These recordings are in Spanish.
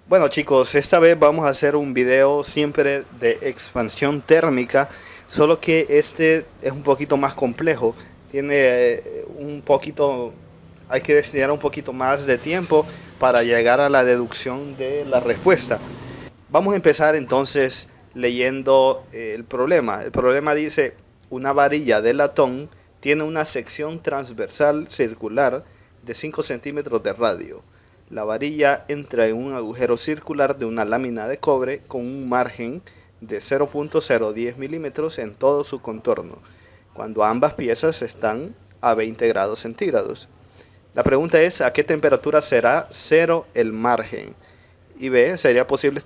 Bueno chicos, esta vez vamos a hacer un video siempre de expansión térmica, solo que este es un poquito más complejo. Tiene hay que destinar un poquito más de tiempo para llegar a la deducción de la respuesta. Vamos a empezar entonces leyendo el problema. El problema dice: una varilla de latón tiene una sección transversal circular de 5 centímetros de radio. La varilla entra en un agujero circular de una lámina de cobre con un margen de 0.010 milímetros en todo su contorno, cuando ambas piezas están a 20 grados centígrados. La pregunta es: ¿a qué temperatura será cero el margen? Y B, ¿sería posible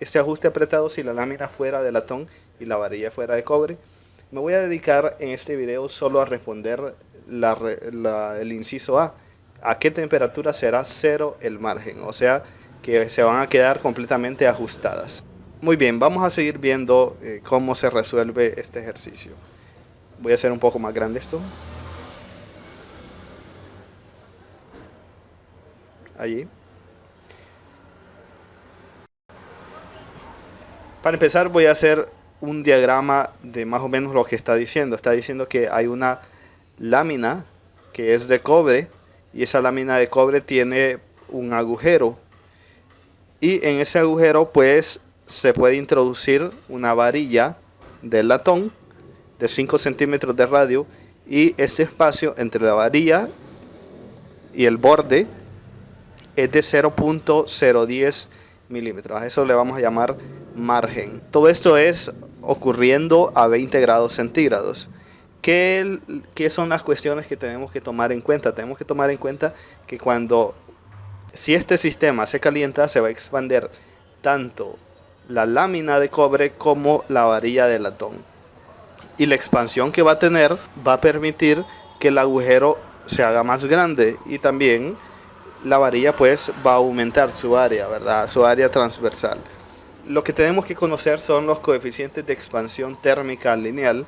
este ajuste apretado si la lámina fuera de latón y la varilla fuera de cobre? Me voy a dedicar en este video solo a responder el inciso A. ¿A qué temperatura será cero el margen? O sea, que se van a quedar completamente ajustadas. Muy bien, vamos a seguir viendo cómo se resuelve este ejercicio. Voy a hacer un poco más grande esto. Allí. Para empezar voy a hacer un diagrama de más o menos lo que está diciendo. Está diciendo que hay una lámina que es de cobre y esa lámina de cobre tiene un agujero. Y en ese agujero pues se puede introducir una varilla de latón de 5 centímetros de radio, y este espacio entre la varilla y el borde es de 0.010 milímetros. A eso le vamos a llamar margen. Todo esto es ocurriendo a 20 grados centígrados. ¿Qué son las cuestiones que tenemos que tomar en cuenta? Tenemos que tomar en cuenta que si este sistema se calienta, se va a expandir tanto la lámina de cobre como la varilla de latón. Y la expansión que va a tener va a permitir que el agujero se haga más grande, y también la varilla pues va a aumentar su área, ¿verdad? Su área transversal. Lo que tenemos que conocer son los coeficientes de expansión térmica lineal,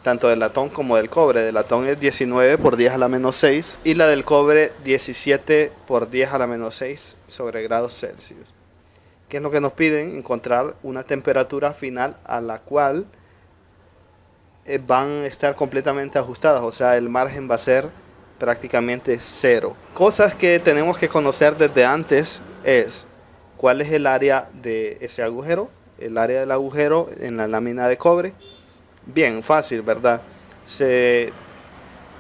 tanto del latón como del cobre. Del latón es 19 por 10 a la menos 6 y la del cobre 17 por 10 a la menos 6 sobre grados Celsius. ¿Qué es lo que nos piden? Encontrar una temperatura final a la cual van a estar completamente ajustadas, o sea, el margen va a ser prácticamente cero. Cosas que tenemos que conocer desde antes es: ¿cuál es el área de ese agujero? El área del agujero en la lámina de cobre. Bien, fácil, ¿verdad? Se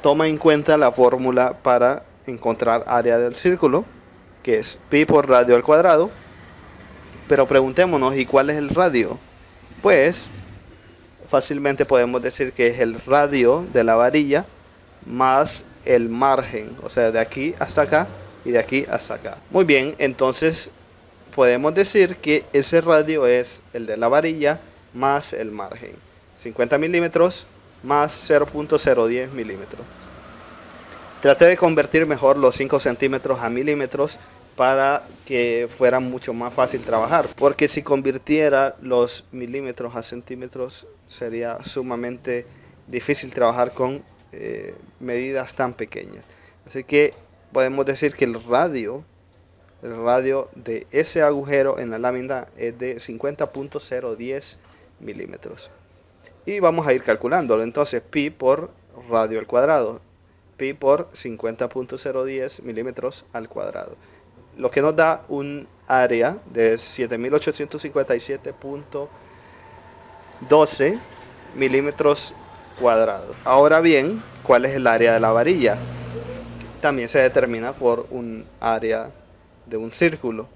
toma en cuenta la fórmula para encontrar área del círculo, que es pi por radio al cuadrado. Pero preguntémonos, ¿y cuál es el radio? Pues fácilmente podemos decir que es el radio de la varilla más el margen, o sea, de aquí hasta acá y de aquí hasta acá. Muy bien, entonces podemos decir que ese radio es el de la varilla más el margen. 50 milímetros más 0.010 milímetros. Traté de convertir mejor los 5 centímetros a milímetros para que fuera mucho más fácil trabajar, porque si convirtiera los milímetros a centímetros sería sumamente difícil trabajar con medidas tan pequeñas. Así que podemos decir que el radio de ese agujero en la lámina es de 50.010 milímetros. Y vamos a ir calculándolo. Entonces pi por radio al cuadrado, pi por 50.010 milímetros al cuadrado, lo que nos da un área de 7857.12 milímetros cuadrados. Ahora bien, ¿cuál es el área de la varilla? También se determina por un área de un círculo,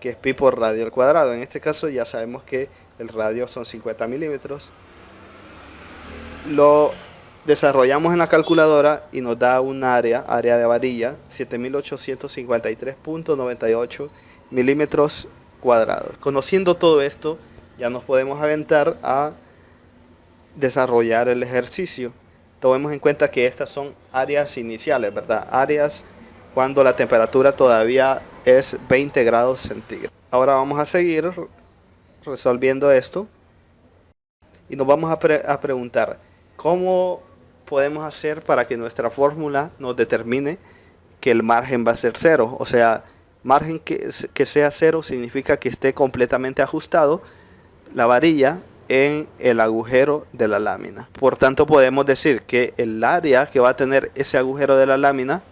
que es pi por radio al cuadrado. En este caso ya sabemos que el radio son 50 milímetros. Lo desarrollamos en la calculadora y nos da un área de varilla, 7853.98 milímetros cuadrados. Conociendo todo esto, ya nos podemos aventar a desarrollar el ejercicio. Tomemos en cuenta que estas son áreas iniciales, ¿verdad? Áreas cuando la temperatura todavía es 20 grados centígrados. Ahora vamos a seguir resolviendo esto y nos vamos a preguntar: ¿cómo podemos hacer para que nuestra fórmula nos determine que el margen va a ser cero? O sea, Margen que sea cero significa que esté completamente ajustado la varilla en el agujero de la lámina. Por tanto, podemos decir que el área que va a tener ese agujero de la lámina,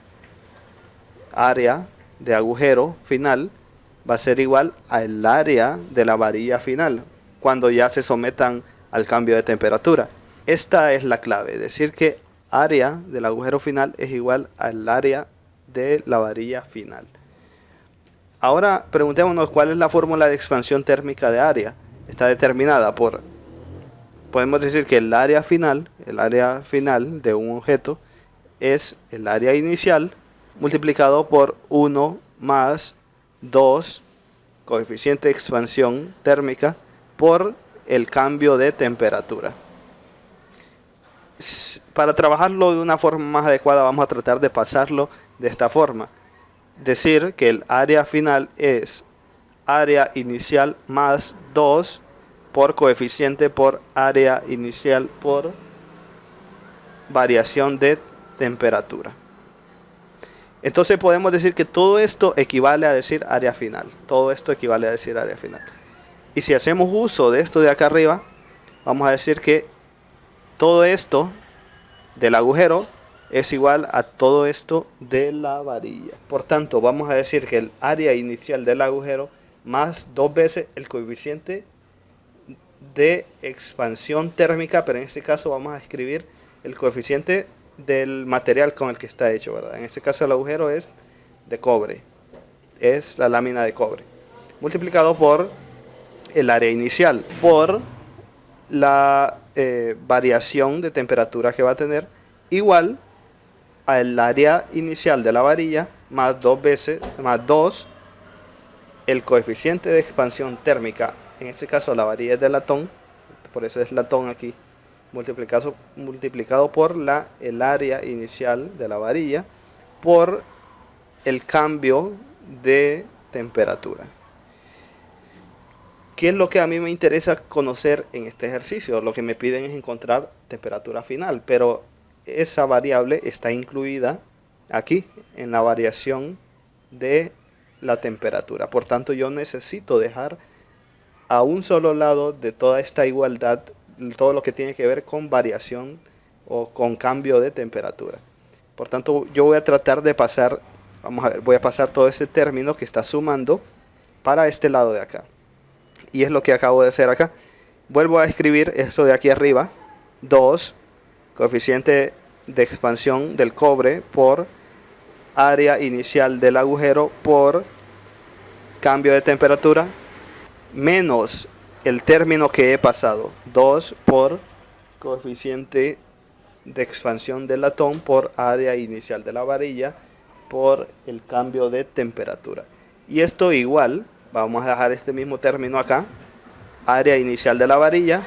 área de agujero final, va a ser igual al área de la varilla final cuando ya se sometan al cambio de temperatura. Esta es la clave, decir que área del agujero final es igual al área de la varilla final. Ahora preguntémonos cuál es la fórmula de expansión térmica de área. Está determinada por, podemos decir que el área final de un objeto es el área inicial multiplicado por 1 más 2 coeficiente de expansión térmica por el cambio de temperatura. Para trabajarlo de una forma más adecuada vamos a tratar de pasarlo de esta forma. Decir que el área final es área inicial más 2 por coeficiente por área inicial por variación de temperatura. Entonces podemos decir que todo esto equivale a decir área final. Todo esto equivale a decir área final. Y si hacemos uso de esto de acá arriba, vamos a decir que todo esto del agujero es igual a todo esto de la varilla. Por tanto, vamos a decir que el área inicial del agujero más 2 veces el coeficiente de expansión térmica, pero en este caso vamos a escribir el coeficiente del material con el que está hecho, ¿verdad? En este caso el agujero es de cobre, es la lámina de cobre, multiplicado por el área inicial, por la variación de temperatura que va a tener, igual al área inicial de la varilla más 2 el coeficiente de expansión térmica. En este caso la varilla es de latón, por eso es latón aquí, multiplicado por el área inicial de la varilla por el cambio de temperatura. ¿Qué es lo que a mí me interesa conocer en este ejercicio? Lo que me piden es encontrar temperatura final, pero esa variable está incluida aquí en la variación de la temperatura. Por tanto, yo necesito dejar a un solo lado de toda esta igualdad todo lo que tiene que ver con variación o con cambio de temperatura. Por tanto, yo voy a tratar de pasar, vamos a ver, voy a pasar todo ese término que está sumando para este lado de acá. Y es lo que acabo de hacer acá. Vuelvo a escribir esto de aquí arriba, 2 coeficiente de expansión del cobre por área inicial del agujero por cambio de temperatura menos el término que he pasado, 2 por coeficiente de expansión del latón por área inicial de la varilla por el cambio de temperatura. Y esto igual, vamos a dejar este mismo término acá, área inicial de la varilla,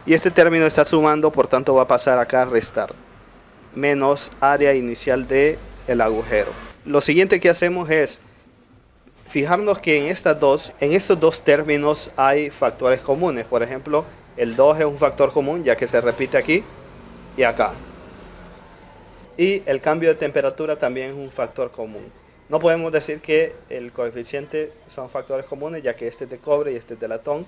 y este término está sumando, por tanto va a pasar acá a restar, menos área inicial del agujero. Lo siguiente que hacemos es fijarnos que en estos dos términos hay factores comunes. Por ejemplo, el 2 es un factor común ya que se repite aquí y acá. Y el cambio de temperatura también es un factor común. No podemos decir que el coeficiente son factores comunes ya que este es de cobre y este es de latón.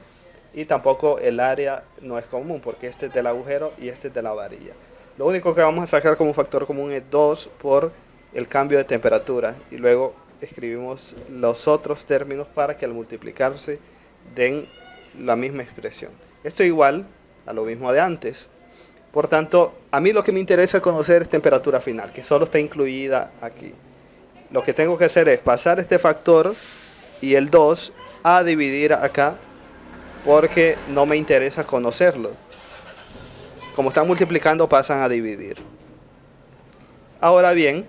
Y tampoco el área no es común porque este es del agujero y este es de la varilla. Lo único que vamos a sacar como factor común es 2 por el cambio de temperatura. Y luego escribimos los otros términos para que al multiplicarse den la misma expresión. Esto es igual a lo mismo de antes. Por tanto, a mí lo que me interesa conocer es temperatura final, que solo está incluida aquí. Lo que tengo que hacer es pasar este factor y el 2 a dividir acá, porque no me interesa conocerlo. Como están multiplicando, pasan a dividir. Ahora bien,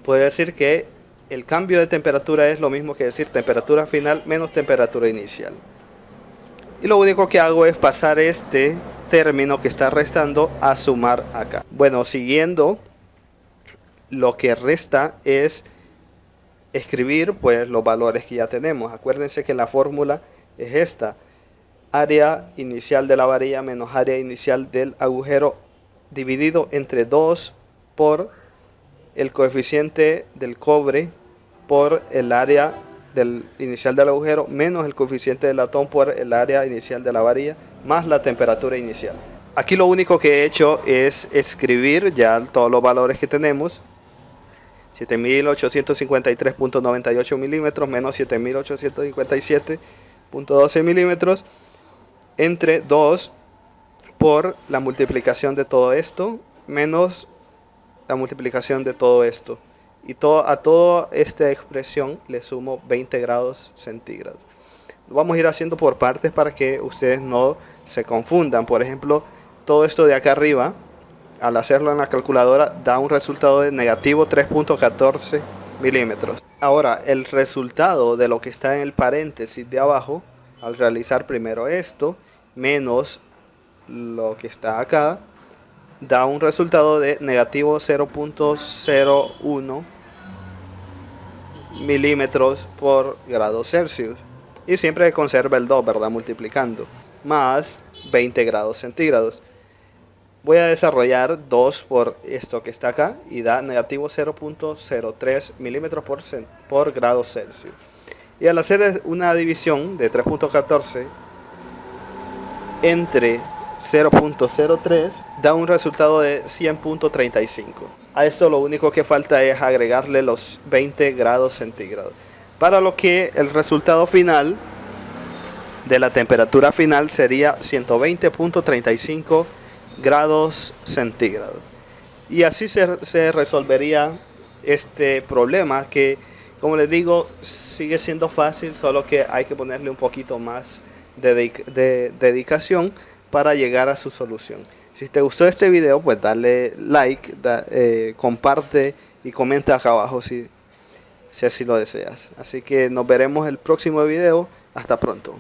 puedo decir que el cambio de temperatura es lo mismo que decir temperatura final menos temperatura inicial. Y lo único que hago es pasar este término que está restando a sumar acá. Bueno, siguiendo, lo que resta es escribir pues los valores que ya tenemos. Acuérdense que la fórmula es esta: área inicial de la varilla menos área inicial del agujero dividido entre 2 por el coeficiente del cobre por el área inicial del agujero menos el coeficiente de latón por el área inicial de la varilla más la temperatura inicial. Aquí lo único que he hecho es escribir ya todos los valores que tenemos. 7853.98 milímetros menos 7857.12 milímetros entre 2 por la multiplicación de todo esto menos la multiplicación de todo esto. Y a toda esta expresión le sumo 20 grados centígrados. Lo vamos a ir haciendo por partes para que ustedes no se confundan. Por ejemplo, todo esto de acá arriba, al hacerlo en la calculadora, da un resultado de negativo 3.14 milímetros. Ahora, el resultado de lo que está en el paréntesis de abajo, al realizar primero esto, menos lo que está acá, da un resultado de negativo 0.01 milímetros por grado Celsius. Y siempre conserva el 2, ¿verdad? Multiplicando. Más 20 grados centígrados. Voy a desarrollar 2 por esto que está acá y da negativo 0.03 milímetros por grado Celsius. Y al hacer una división de 3.14 entre 0.03 da un resultado de 100.35. A esto lo único que falta es agregarle los 20 grados centígrados. Para lo que el resultado final de la temperatura final sería 120.35 grados centígrados. Y así se resolvería este problema que, como les digo, sigue siendo fácil, solo que hay que ponerle un poquito más de dedicación para llegar a su solución. Si te gustó este video, pues dale like, comparte y comenta acá abajo si así lo deseas. Así que nos veremos el próximo video. Hasta pronto.